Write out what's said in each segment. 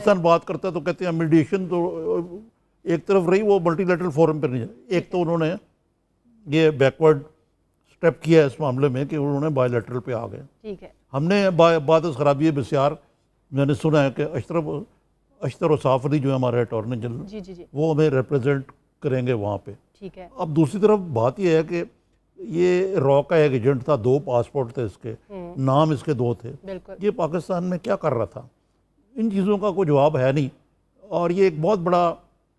पाकिस्तान बात करता है तो कहते हैं मीडिएशन तो एक तरफ रही, वो मल्टीलेटरल फोरम पर नहीं है। एक तो उन्होंने ये बैकवर्ड स्टेप किया है इस मामले में कि उन्होंने बायलैटरल पे आ गए। ठीक है, हमने बात खराबी बसियार मैंने सुना है कि अशतर वसाफ अली जो है हमारे अटॉर्नी जनरल, जी जी जी, वो हमें रिप्रेजेंट करेंगे वहाँ पे। ठीक है। अब दूसरी तरफ बात यह है कि ये रॉ का एक एजेंट था, 2 पासपोर्ट थे इसके, नाम इसके 2 थे। बिल्कुल, ये पाकिस्तान में क्या कर रहा था? इन चीज़ों का कोई जवाब है नहीं। और ये एक बहुत बड़ा,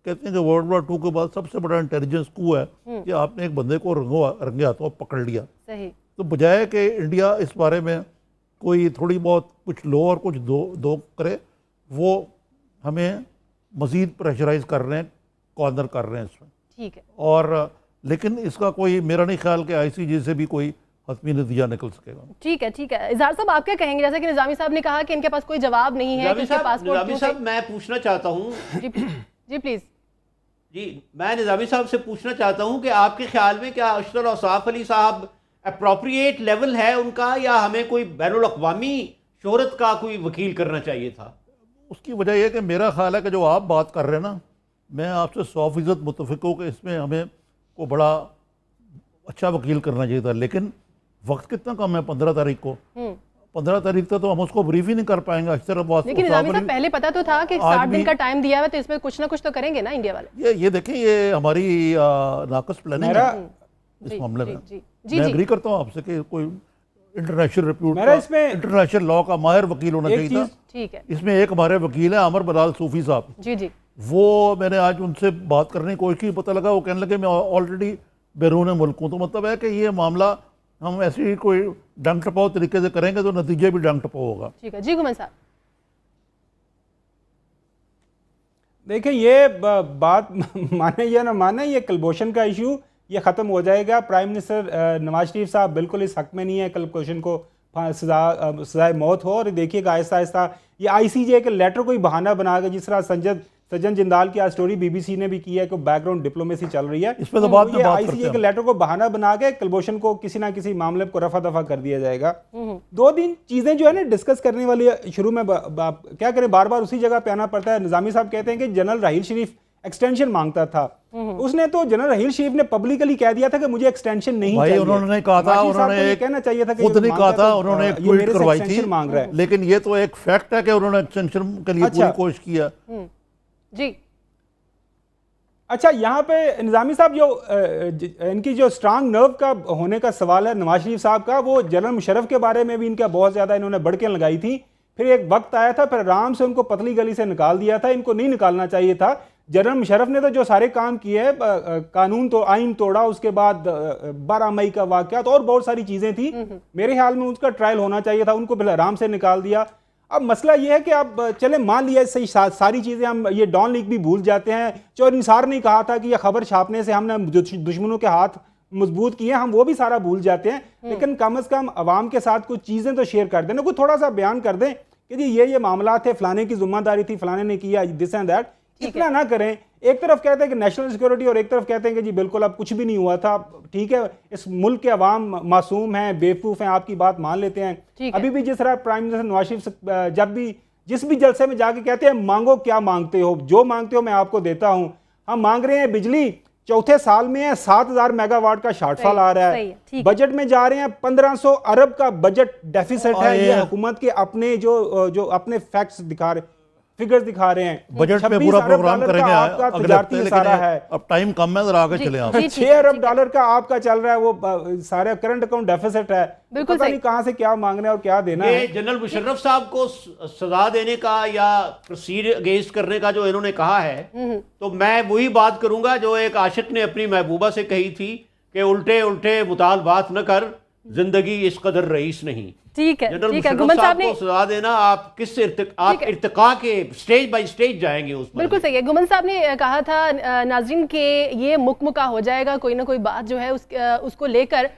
कहते हैं कि वर्ल्ड वॉर 2 के बाद सबसे बड़ा इंटेलिजेंस कू है कि आपने एक बंदे को रंगे हाथों पकड़ लिया। सही। तो बजाय कि इंडिया इस बारे में कोई थोड़ी बहुत कुछ लो और कुछ दो करे, वो हमें मज़ीद प्रेशराइज कर रहे हैं, कॉर्नर कर रहे हैं इसमें। ठीक है। और लेकिन इसका कोई, मेरा नहीं ख्याल कि ICJ से भी कोई हतमी नतीजा निकल सकेगा। ठीक है, ठीक है। इजहार साहब आप क्या कहेंगे? जैसे कि निजामी साहब ने कहा कि इनके पास कोई जवाब नहीं है, कि पासपोर्ट। निजामी साहब, मैं पूछना चाहता हूँ जी जी प्लीज। जी, मैं निजामी साहब से पूछना चाहता हूँ कि आपके ख्याल में क्या अशतर औसाफ अली साहब अप्रोप्रिएट लेवल है उनका, या हमें कोई बैनुल अक़वामी शोहरत का कोई वकील करना चाहिए था? उसकी वजह यह है कि मेरा ख्याल है कि जो आप बात कर रहे हैं ना, मैं आपसे 100% मुत्तफ़िक़ हूँ कि इसमें हमें को बड़ा अच्छा वकील करना चाहिए था। लेकिन वक्त कितना कम है, 15 तारीख को। 15 तारीख तक तो हम उसको ब्रीफ ही नहीं कर पाएंगे। अक्सर लेकिन निजामी साहब पहले पता तो था कि 60 दिन का टाइम दिया है, तो इसमें कुछ ना कुछ तो करेंगे ना इंडिया वाले। ये देखें, ये हमारी नाकस प्लानिंग है इस मामले में। मैं एग्री करता हूँ आपसे कि कोई इंटरनेशनल रिप्यूट, इंटरनेशनल लॉ का माहिर वकील होना चाहिए था। ठीक है। इसमें एक हमारे वकील है अमर बलाल सूफी साहब, जी जी, वो मैंने आज उनसे बात करने की कोशिश की, पता लगा वो कहने लगे मैं ऑलरेडी बैरून मुल्क हूँ। तो मतलब है कि ये मामला हम ऐसे ही कोई डंग टपाओ तरीके से करेंगे तो नतीजे भी डंग टपाओ होगा। ठीक है जी। गुमन साहब देखिए, ये बात माने या ना माने, ये कुलभूषण का इशू ये ख़त्म हो जाएगा। प्राइम मिनिस्टर नवाज शरीफ साहब बिल्कुल इस हक में नहीं है कुलभूषण को सजाए मौत हो। और देखिएगा आहिस्ता आहिस्ता ये ICJ के लेटर को ही बहाना बना के, जिस तरह सज्जन जिंदाल की आज स्टोरी BBC ने भी की है कि बैकग्राउंड डिप्लोमेसी चल रही है, इस पे तो बात ये ICJ के लेटर को बहाना बना के कुलभूषण को किसी ना किसी मामले को रफा दफा कर दिया जाएगा। 2-3 चीजें जो है ना डिस्कस करने वाली है। शुरू में क्या करें, बार बार उसी जगह पे आना पड़ता है। निजामी साहब कहते हैं कि जनरल राहील शरीफ एक्सटेंशन मांगता था। उसने तो जनरल राहील शरीफ ने पब्लिकली कह दिया था कि मुझे एक्सटेंशन नहीं चाहिए। उन्होंने कहा था, उन्होंने कहना चाहिए था कि खुद नहीं कहा था, उन्होंने एक ट्वीट करवाई थी, मांग रहा है। लेकिन ये तो एक फैक्ट है कि उन्होंने एक्सटेंशन के लिए पूरी कोशिश किया। जी अच्छा, यहाँ पे निजामी साहब जो इनकी जो स्ट्रांग नर्व का होने का सवाल है नवाज शरीफ साहब का, वो जनरल मुशर्रफ के बारे में भी इनका बहुत ज्यादा इन्होंने बढ़के लगाई थी। फिर एक वक्त आया था, फिर आराम से उनको पतली गली से निकाल दिया था। इनको नहीं निकालना चाहिए था। जनरल मुशर्रफ ने तो जो सारे काम किए हैं, कानून तो आइन तोड़ा, उसके बाद 12 मई का वाकया और बहुत सारी चीजें थी। मेरे ख्याल में उसका ट्रायल होना चाहिए था, उनको फिर आराम से निकाल दिया। अब मसला ये है कि अब चले मान लिया सही सारी चीजें, हम ये डॉन लीग भी भूल जाते हैं। चौर निसार ने कहा था कि यह खबर छापने से हमने दुश्मनों के हाथ मजबूत किए, हम वो भी सारा भूल जाते हैं। लेकिन कम से कम अवाम के साथ कुछ चीजें तो शेयर कर देना, कुछ थोड़ा सा बयान कर दें कि जी ये मामला थे, फलाने की जिम्मेदारी थी, फलाने ने किया, दिस एंड दैट। इतना ना करें, एक तरफ कहते हैं कि नेशनल सिक्योरिटी और एक तरफ कहते हैं कि जी बिल्कुल अब कुछ भी नहीं हुआ था। ठीक है, इस मुल्क के अवाम मासूम हैं, बेवकूफ हैं, आपकी बात मान लेते हैं। अभी भी जिस तरह प्राइम मिनिस्टर नवाज शरीफ जब भी जिस भी जलसे में जाके कहते हैं मांगो क्या मांगते हो, जो मांगते हो मैं आपको देता हूं। हम मांग रहे हैं बिजली, चौथे साल में 7,000 मेगावाट का शॉर्टफॉल आ रहा है। बजट में जा रहे हैं 1500 अरब का बजट डेफिसिट है। ये हुकूमत के अपने जो अपने फैक्ट्स दिखा रहे, फिगर्स दिखा रहे हैं। बजट में पूरा प्रोग्राम करेंगे, आपका तजारती सारा है। अब टाइम कम है, जरा आगे चले आप। 6 अरब डॉलर का आपका चल रहा है, वो सारे करंट अकाउंट डेफिसिट है। बिल्कुल पता नहीं कहां से क्या मांगना है और क्या देना है। जनरल मुशर्रफ साहब को सजा देने का या प्रोसीड अगेंस्ट करने का जो इन्होंने कहा है, तो मैं वही बात करूंगा जो एक आशिक ने अपनी महबूबा से कही थी कि उल्टे उल्टे मुतालबात न कर, जिंदगी इस कदर रईस नहीं। ठीक है, जनरल ठीक है। मुशर्रफ साहब को सजा देना, आप किस इर्तिका के स्टेज बाय स्टेज जाएंगे उस पर। बिल्कुल सही है। गुमन साहब ने कहा था नाज़रीन के ये मुकमुका हो जाएगा, कोई ना कोई बात जो है उसको लेकर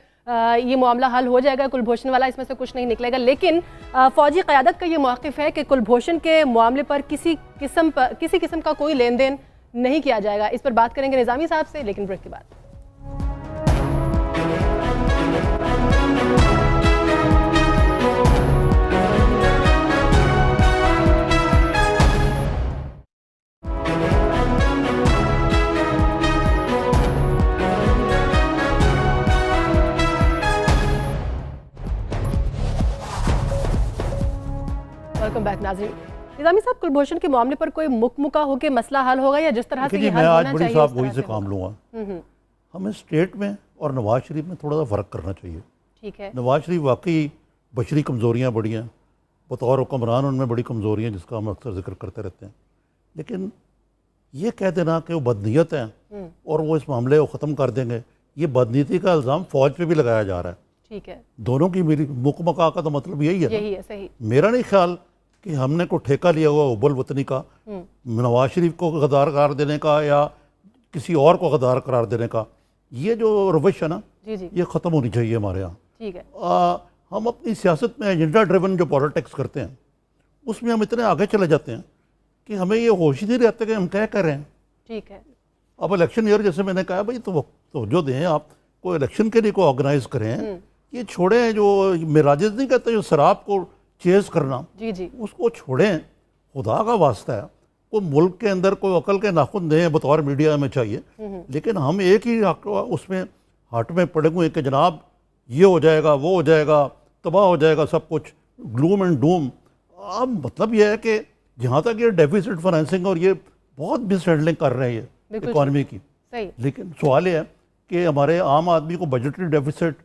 ये मामला हल हो जाएगा, कुलभूषण वाला इसमें से कुछ नहीं निकलेगा। लेकिन फौजी क़यादत का ये मौक़िफ़ है कि कुलभूषण के मामले पर किसी किस्म का कोई लेन देन नहीं किया जाएगा। इस पर बात करेंगे निज़ामी साहब से, लेकिन ब्रेक के बाद। नाज़रीन, निज़ामी साहब, कुलभूषण के मामले पर कोई मुकमुका होकर मसला हल होगा या जिस तरह से ये हल होना चाहिए? मैं आज बड़ी साहब वही से काम लूँगा। हमें स्टेट में और नवाज शरीफ में थोड़ा सा फ़र्क करना चाहिए। ठीक है। नवाज शरीफ वाकई बशरी कमज़ोरियाँ बड़ी हैं, बतौर हुक्मरान उनमें बड़ी कमज़ोरियाँ जिसका हम अक्सर जिक्र करते रहते हैं, लेकिन ये कह देना कि वो बदनीयत हैं और वो इस मामले को ख़त्म कर देंगे, ये बदनीयती का इल्ज़ाम फ़ौज पे भी लगाया जा रहा है। ठीक है। दोनों की मेरी मुकमका का तो मतलब यही है। यही है, सही। मेरा नहीं ख्याल कि हमने को ठेका लिया हुआ उबल वतनी का, नवाज शरीफ को गद्दार करार देने का या किसी और को गद्दार करार देने का, ये जो रवश है ना, ये ख़त्म होनी चाहिए हमारे यहाँ। ठीक है। हम अपनी सियासत में एजेंडा ड्रिवन जो पॉलिटिक्स करते हैं उसमें हम इतने आगे चले जाते हैं कि हमें ये होश ही नहीं रहता कि हम क्या कर रहे हैं। ठीक है। अब इलेक्शन ईयर जैसे मैंने कहा, भाई तो जो दें आप, कोई इलेक्शन के लिए को ऑर्गेनाइज करें, ये छोड़ें जो मिराजेज नहीं कहते जो शराब को चेज करना, उसको छोड़ें, खुदा का वास्ता है। को मुल्क के अंदर कोई अकल के नाखुन दें बतौर मीडिया में चाहिए, लेकिन हम एक ही उसमें हाट में पड़े हुए कि जनाब ये हो जाएगा, वो हो जाएगा, तबाह हो जाएगा सब कुछ, ग्लूम एंड डूम। अब मतलब यह है कि जहाँ तक ये डेफिसिट फाइनेंसिंग और ये बहुत मिसहैंडलिंग कर रहे हैं ये इकॉनमी की, लेकिन सवाल ये है कि हमारे आम आदमी को बजटरी डेफिसिट,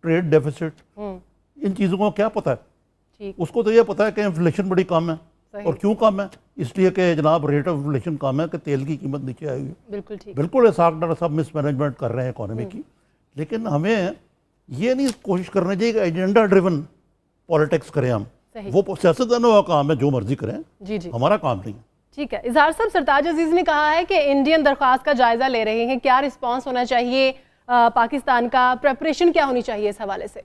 ट्रेड डेफिसिट, इन चीज़ों को क्या पता है? उसको तो ये पता है कि इन्फ्लेशन बड़ी कम है, और क्यों कम है? इसलिए कि जनाब रेट ऑफ इन्फ्लेशन कम है कि तेल की कीमत नीचे आई हुई। बिल्कुल ठीक। बिल्कुल साग सब मिसमैनेजमेंट कर रहे हैं इकॉनमी की, लेकिन हमें ये नहीं कोशिश करनी चाहिए कि एजेंडा ड्रिवन पॉलिटिक्स करें हम। वो सियासतदानों का काम है, जो मर्जी करें, जी। हमारा काम नहीं है। ठीक है। इजहार साहब, सरताज अजीज ने कहा है कि इंडियन दरख्वास्त का जायजा ले रहे हैं, क्या रिस्पॉन्स होना चाहिए पाकिस्तान का, प्रेपरेशन क्या होनी चाहिए इस हवाले से?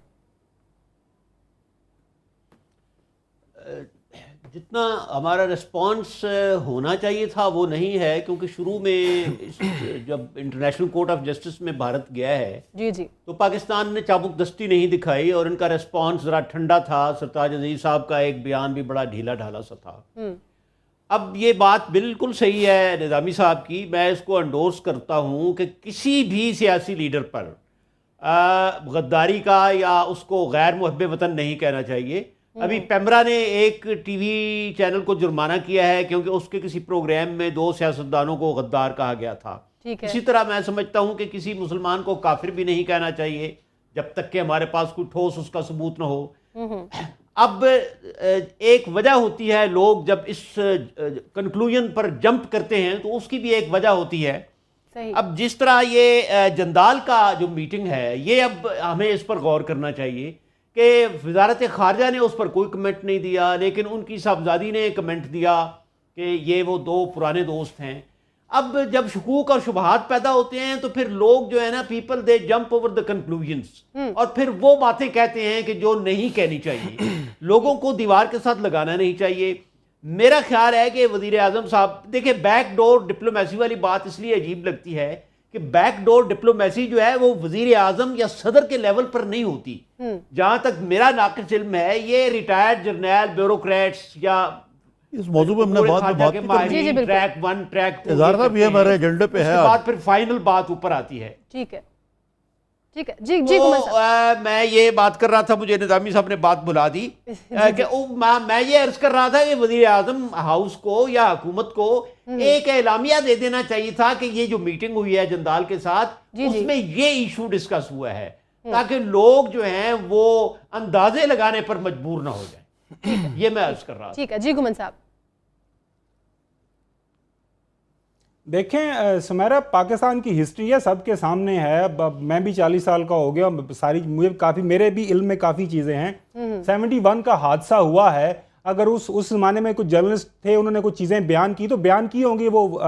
जितना हमारा रिस्पांस होना चाहिए था वो नहीं है, क्योंकि शुरू में जब इंटरनेशनल कोर्ट ऑफ जस्टिस में भारत गया है जी तो पाकिस्तान ने चाबुक दस्ती नहीं दिखाई और इनका रिस्पांस ज़रा ठंडा था। सरताज अजीज साहब का एक बयान भी बड़ा ढीला ढाला सा था। अब ये बात बिल्कुल सही है निज़ामी साहब की, मैं इसको एंडोर्स करता हूँ कि किसी भी सियासी लीडर पर गद्दारी का या उसको गैर मुहब्बे वतन नहीं कहना चाहिए। अभी पेमरा ने एक टीवी चैनल को जुर्माना किया है क्योंकि उसके किसी प्रोग्राम में 2 सियासतदानों को गद्दार कहा गया था। इसी तरह मैं समझता हूं कि किसी मुसलमान को काफिर भी नहीं कहना चाहिए जब तक कि हमारे पास कोई ठोस उसका सबूत न हो। अब एक वजह होती है, लोग जब इस कंक्लूजन पर जंप करते हैं तो उसकी भी एक वजह होती है। अब जिस तरह ये जंदाल का जो मीटिंग है, ये अब हमें इस पर गौर करना चाहिए कि वजारत खारजा ने उस पर कोई कमेंट नहीं दिया, लेकिन उनकी साहबजादी ने कमेंट दिया कि ये वो 2 पुराने दोस्त हैं। अब जब शकूक और शुबहात पैदा होते हैं तो फिर लोग जो है ना, people they jump over the conclusions और फिर वो बातें कहते हैं कि जो नहीं कहनी चाहिए। लोगों को दीवार के साथ लगाना नहीं चाहिए। मेरा ख्याल है कि वजीर आजम साहब, देखिए बैकडोर डिप्लोमेसी वाली बात इसलिए अजीब लगती है कि बैकडोर डिप्लोमेसी जो है वो वजीर आजम या सदर के लेवल पर नहीं होती। जहां तक मेरा नाक़िस इल्म है, ये रिटायर्ड जर्नैल, ब्यूरोक्रेट्स या इस मौजूद में हमने बात ट्रैक 1 ट्रैक 2 ये हमारे एजेंडे पे है। बात फिर फाइनल बात ऊपर आती है। ठीक है, ठीक है जी जी। मैं ये बात कर रहा था, मुझे निज़ामी साहब ने बात बुला दी कि मैं ये अर्ज कर रहा था कि वज़ीर आज़म हाउस को या हुकूमत को एक एलामिया दे देना चाहिए था कि ये जो मीटिंग हुई है जंदाल के साथ, उसमें ये इशू डिस्कस हुआ है, ताकि लोग जो हैं वो अंदाजे लगाने पर मजबूर ना हो जाए। ये मैं अर्ज कर रहा था। ठीक है जी गुमन साहब। देखें सुमेरा, पाकिस्तान की हिस्ट्री है, सबके सामने है। मैं भी 40 साल का हो गया, सारी मुझे काफ़ी, मेरे भी इल्म में काफ़ी चीज़ें हैं। 71 का हादसा हुआ है, अगर उस ज़माने में कुछ जर्नलिस्ट थे, उन्होंने कुछ चीज़ें बयान की तो बयान की होंगी, वो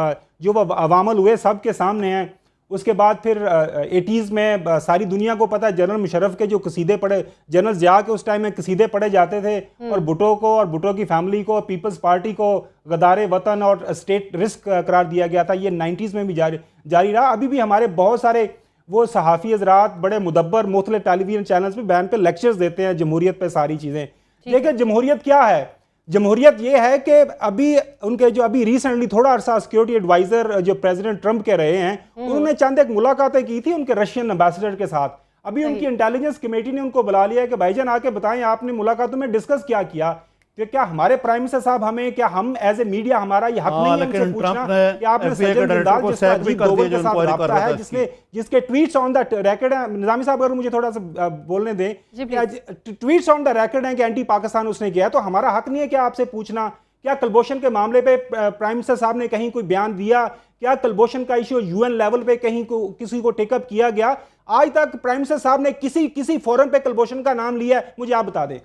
जो अवामल हुए सबके सामने हैं। उसके बाद फिर 80s में सारी दुनिया को पता है जनरल मुशर्रफ के जो कसीदे पढ़े, जनरल ज़िया के उस टाइम में कसीदे पढ़े जाते थे, और भुट्टो को और भुट्टो की फैमिली को, पीपल्स पार्टी को गदारे वतन और स्टेट रिस्क करार दिया गया था। ये 90s में भी जारी रहा। अभी भी हमारे बहुत सारे वो सहाफ़ी हज़रात बड़े मुदब्बर मुख्तलिफ टेलीविजन चैनल्स पर बैन पे लेक्चर्स देते हैं जमहूरियत पे सारी चीज़ें। लेकिन जमहूरियत क्या है? जमहूरियत ये है कि अभी उनके जो अभी रिसेंटली थोड़ा अरसा सिक्योरिटी एडवाइजर जो प्रेसिडेंट ट्रंप के रहे हैं, उन्होंने चंद एक मुलाकातें की थी उनके रशियन एम्बेसडर के साथ। अभी उनकी इंटेलिजेंस कमेटी ने उनको बुला लिया है कि भाईजान आके बताएं आपने मुलाकातों में डिस्कस क्या किया। तो क्या हमारे प्राइम मिनिस्टर साहब हमें, क्या हम एज ए मीडिया, हमारा ये हक नहीं है उनसे पूछना कि आपने सज्जन जिंदाल जिसका अजीत डोभाल के साथ रब्ता है, जिसके ट्वीट्स ऑन द रिकॉर्ड है, निजामी साहब अगर मुझे थोड़ा सा बोलने दें, ट्वीट्स ऑन द रिकॉर्ड है कि एंटी पाकिस्तान उसने किया, तो हमारा हक नहीं है क्या आपसे पूछना? क्या कुलभूषण के मामले पे प्राइम मिनिस्टर साहब ने कहीं कोई बयान दिया? क्या कुलभूषण का इशू यूएन लेवल पे कहीं किसी को टेकअप किया गया? आज तक प्राइम मिनिस्टर साहब ने किसी फोरम पे कुलभूषण का नाम लिया है? मुझे आप बता दें।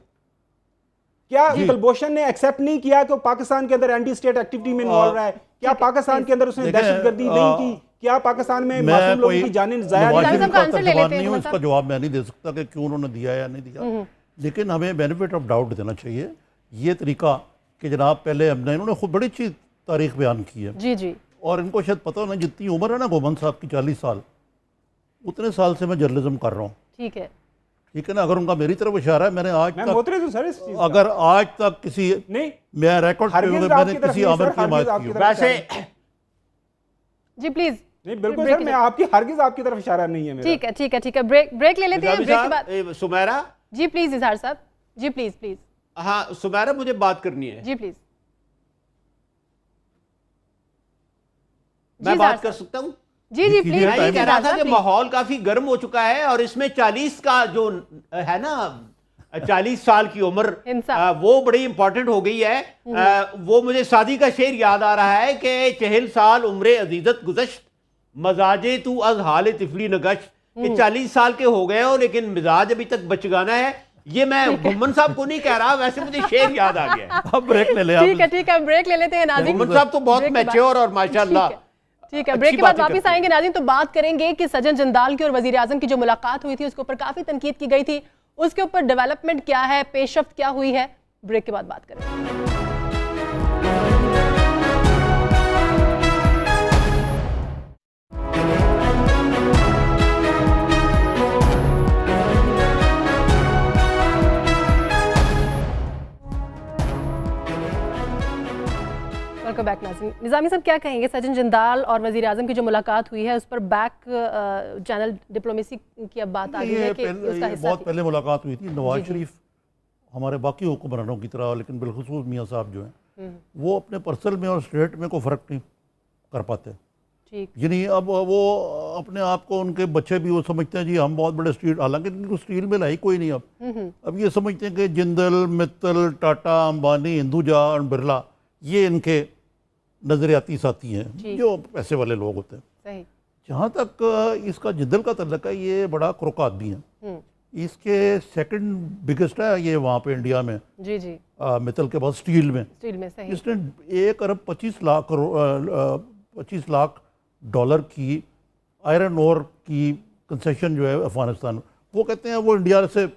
क्या कुलभूषण ने एक्सेप्ट नहीं किया कि पाकिस्तान के अंदर एंटी स्टेट एक्टिविटी में इन्वॉल्व रहा है? क्या पाकिस्तान के अंदर उसने दहशतगर्दी नहीं की? क्या पाकिस्तान में मासूम लोगों की जानें जाया नहीं? उसका जवाब मैं नहीं दे सकता कि क्यों उन्होंने दिया या नहीं दिया, लेकिन हमें बेनिफिट ऑफ डाउट देना चाहिए। ये तरीका कि जनाब पहले हमने, इन्होंने खुद बड़ी अच्छी तारीख बयान की है जी जी, और इनको शायद पता होना, जितनी उम्र है ना घुमन साहब की 40 साल, उतने साल से मैं जर्नलिज्म कर रहा हूँ। ठीक है ना? अगर उनका मेरी तरफ इशारा है, मैंने आज तक, अगर आज तक किसी नहीं, मैं रिकॉर्ड मैंने किसी आमिर की हिमायत की वैसे जी प्लीज नहीं, बिल्कुल सर, मैं आपकी हरगिज आपकी तरफ इशारा नहीं है मेरा। ठीक है, ब्रेक ले लेते हैं। ब्रेक के बाद सुमेरा जी प्लीज, इजहार साहब जी प्लीज। हाँ सुमेरा, मुझे बात करनी है जी प्लीज। मैं बात कर सकता हूँ? जी प्लीज। मैं ये कह रहा था कि माहौल काफी गर्म हो चुका है और इसमें 40 का जो है ना, 40 साल की उम्र, वो बड़ी इंपॉर्टेंट हो गई है। वो मुझे शादी का शेर याद आ रहा है कि 40 साल उम्र अजीजत गुज़श्त, मजाजे तू अज हाल तिफली नगश्त, कि 40 साल के हो गए हो लेकिन मिजाज अभी तक बचगाना है। ये मैं घुम्मन साहब को नहीं कह रहा, वैसे मुझे शेर याद आ गया। अब ब्रेक ले ले। ठीक है, ब्रेक ले लेते हैं नाज़रीन। घुम्मन साहब तो बहुत मैच्योर और माशाल्लाह। ठीक है, ब्रेक के बाद वापस आएंगे नाज़रीन, तो बात करेंगे कि सज्जन जिंदाल की और वजीर आजम की जो मुलाकात हुई थी उसके ऊपर काफी तनकीद की गई थी, उसके ऊपर डेवलपमेंट क्या है, पेशरफ्त क्या हुई है। ब्रेक के बाद बात करेंगे। वेलकम बैक नाज़रीन। निज़ामी साहब क्या कहेंगे, सज्जन जिंदाल और वज़ीर आज़म की जो मुलाकात हुई है उस पर बैक चैनल डिप्लोमेसी की अब बात आ गई है कि उसका हिस्सा बहुत पहले मुलाकात हुई थी। नवाज शरीफ हमारे बाकी हुक्मरानों की तरह, लेकिन बिलखुसूस मियाँ साहब जो हैं वो अपने पर्सनल में और स्टेट में कोई फ़र्क नहीं कर पाते। यानी अब वो अपने आप को, उनके बच्चे भी वो समझते हैं जी हम बहुत बड़े स्टील, हालांकि इनको स्टील में लाई कोई नहीं। अब ये समझते हैं कि जिंदल, मित्तल, टाटा, अंबानी, हिंदुजा और बिरला ये इनके नजरियाती साथी हैं जो पैसे वाले लोग होते हैं। जहाँ तक इसका जिंदल का तल्लक है, ये बड़ा क्रोक आदमी है। इसके सेकंड बिगेस्ट है ये वहाँ पे इंडिया में जी मित्तल के बाद स्टील में सही। इसने 1 अरब 25 लाख डॉलर की आयरन ओर की कंसेशन जो है अफगानिस्तान, वो कहते हैं वो इंडिया से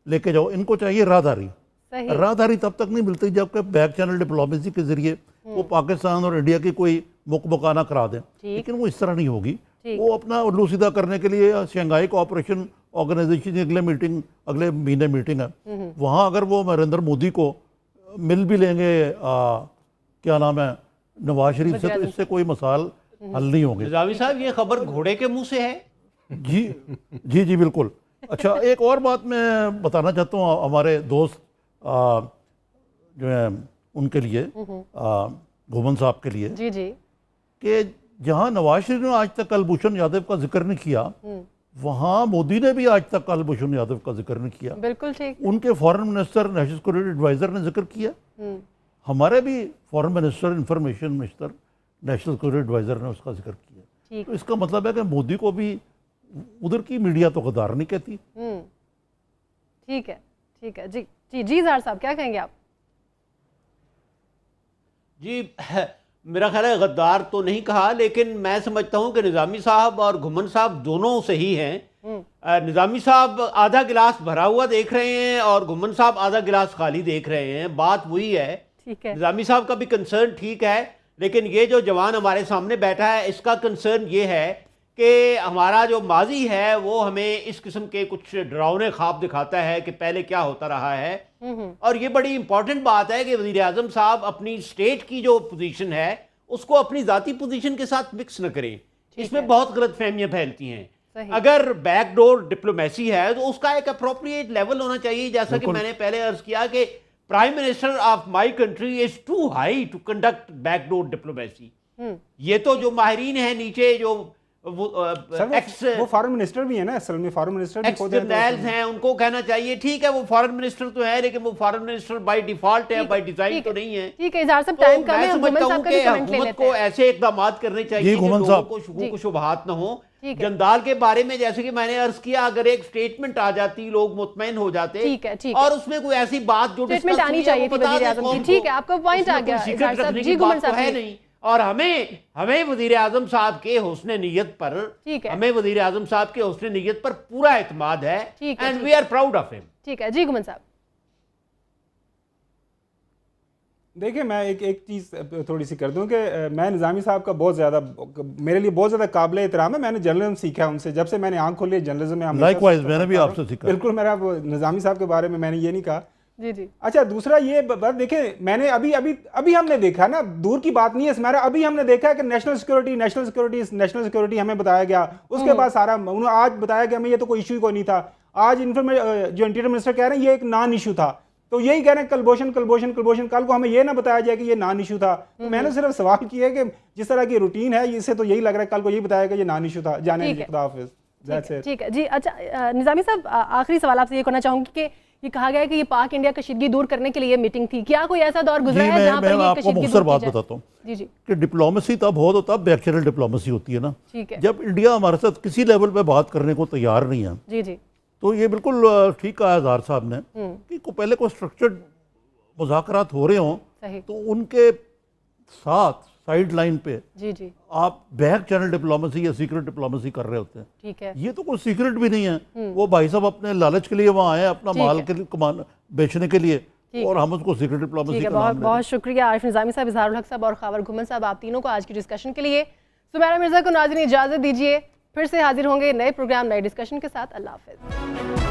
लेके जाओ। इनको चाहिए राहदारी। राहदारी तब तक नहीं मिलती जबकि बैक चैनल डिप्लोमेसी के जरिए वो पाकिस्तान और इंडिया की कोई मुकबकाना करा दें, लेकिन वो इस तरह नहीं होगी। वो अपना उल्लू सीधा करने के लिए शंघाई कोऑपरेशन ऑर्गेनाइजेशन की अगले महीने मीटिंग है, वहाँ अगर वो नरेंद्र मोदी को मिल भी लेंगे, क्या नाम है, नवाज शरीफ से, तो इससे कोई मसाल हल नहीं होंगे। निज़ामी साहब, ये खबर घोड़े के मुंह से है। जी बिल्कुल। अच्छा, एक और बात मैं बताना चाहता हूँ हमारे दोस्त जो है उनके लिए, घुमन साहब के लिए, कि जहां नवाज शरीफ ने आज तक कुलभूषण यादव का जिक्र नहीं किया, वहां मोदी ने भी आज तक कुलभूषण यादव का जिक्र नहीं किया। बिल्कुल ठीक। उनके foreign minister, national security adviser ने जिक्र किया, हमारे भी foreign minister, information minister, national security adviser ने उसका जिक्र किया। तो इसका मतलब है कि मोदी को भी उधर की मीडिया तो गद्दार नहीं कहती। ठीक है जी ज़ार साहब क्या कहेंगे आप? जी मेरा ख्याल है गद्दार तो नहीं कहा, लेकिन मैं समझता हूं कि निज़ामी साहब और घुमन साहब दोनों सही हैं। निज़ामी साहब आधा गिलास भरा हुआ देख रहे हैं और घुमन साहब आधा गिलास खाली देख रहे हैं। बात वही है। निज़ामी साहब का भी कंसर्न ठीक है, लेकिन ये जो जवान हमारे सामने बैठा है इसका कंसर्न ये है कि हमारा जो माजी है वो हमें इस किस्म के कुछ डरावने ख्वाब दिखाता है कि पहले क्या होता रहा है। और ये बड़ी इंपॉर्टेंट बात है कि वज़ीर आज़म साहब अपनी स्टेट की जो पोजीशन है उसको अपनी ज़ाती पोजीशन के साथ मिक्स न करें। इसमें बहुत गलतफहमियां फैलती हैं। अगर बैकडोर डिप्लोमेसी है तो उसका एक अप्रोप्रिएट लेवल होना चाहिए, जैसा कि मैंने पहले अर्ज किया कि prime minister of my country is too high to conduct backdoor diplomacy. ये तो जो माहिरीन है नीचे, जो वो फॉरेन मिनिस्टर भी है ना, असल में फॉरेन मिनिस्टर भी खुद एक्स हैं, उनको कहना चाहिए ठीक है वो फॉरेन मिनिस्टर तो है, लेकिन वो फॉरेन मिनिस्टर बाय डिफॉल्ट है, बाय डिजाइन तो नहीं है। ठीक है, इज़हार साहब टाइम कम है, हुकूमत को ऐसे इकदाम करने चाहिए कि लोगों को शुगूक शुबहात न हो। जंदाल के बारे में जैसे कि मैंने अर्ज किया, अगर एक स्टेटमेंट आ जाती लोग मुतमईन हो जाते, ठीक है, और उसमें कोई ऐसी बात जो स्टेटमेंट आनी चाहिए थी वज़ीर आज़म की। ठीक है, आपका पॉइंट आ गया इज़हार साहब। जी गुमन साहब है नहीं, और हमें वज़ीर आज़म साहब के हुस्न नियत पर, हमें वज़ीर आज़म साहब के हुस्न नियत पर पूरा एतमाद है, and we are proud of him. ठीक है जी गुमन साहब। देखिए, मैं एक चीज़ थोड़ी सी कर दूं कि मैं निज़ामी साहब का बहुत ज़्यादा, मेरे लिए बहुत ज़्यादा काबिल एहतराम है। मैंने जर्नलिज्म सीखा है उनसे, जब से मैंने आंख खोली जर्नलिज्म में। लाइकवाइज मैंने भी आपसे सीखा। बिल्कुल, मेरा निज़ामी साहब के बारे में मैंने ये नहीं कहा। जी जी। अच्छा, दूसरा ये बात देखिए, मैंने अभी हमने देखा ना, दूर की बात नहीं है हमारा, अभी हमने देखा है कि नेशनल सिक्योरिटी हमें बताया गया, उसके बाद सारा उन्होंने आज बताया गया हमें ये तो कोई इशू कोई नहीं था। आज जो इंटीरियर मिनिस्टर कह रहे हैं ये एक नॉन इशू था, तो यही कह रहे हैं कलभूषण। कल को हमें ये ना बताया जाए कि ये नॉन इशू था। तो मैंने सिर्फ सवाल किया कि जिस तरह की रूटीन है, इससे तो यही लग रहा है कल को यही बताया कि ये नॉन इशू था। जाने खुदा हाफिज। ठीक है जी। अच्छा निज़ामी साहब, आखिरी सवाल आपसे ये करना चाहूंगी कि ये कहा गया है कि ये पाक इंडिया कशीदगी दूर करने के लिए मीटिंग थी, क्या कोई ऐसा दौर गुजरा है जहां पर ये कशीदगी दूर बात बताता हूँ जी जी कि डिप्लोमेसी तब हो तो तब बैक्चुरल डिप्लोमेसी होती है ना, ठीक है, जब इंडिया हमारे साथ किसी लेवल पे बात करने को तैयार नहीं है। जी जी। तो ये बिल्कुल ठीक कहा इज़हार साहब ने कि पहले कोई स्ट्रक्चर्ड मुज़ाकरात हो रहे हों तो उनके साथ साइड लाइन पे जी जी आप बैक चैनल डिप्लोमेसी या सीक्रेट डिप्लोमेसी कर रहे होते हैं। ठीक है, ये तो कोई सीक्रेट भी नहीं है। वो भाई साहब अपने लालच के लिए वहाँ आए, अपना माल के लिए बेचने के लिए, और हम उसको सीक्रेट डिप्लोमेसी का नाम बहुत शुक्रिया आरिफ निज़ामी साहब, इज़हारुल हक साहब और ख़ावर घुमन साहब, आप तीनों को आज की डिस्कशन के लिए। सुमैरा मिर्ज़ा को नाज़रीन इजाज़त दीजिए, फिर से हाजिर होंगे नए प्रोग्राम नए डिस्कशन के साथ। अल्लाह हाफ़िज़।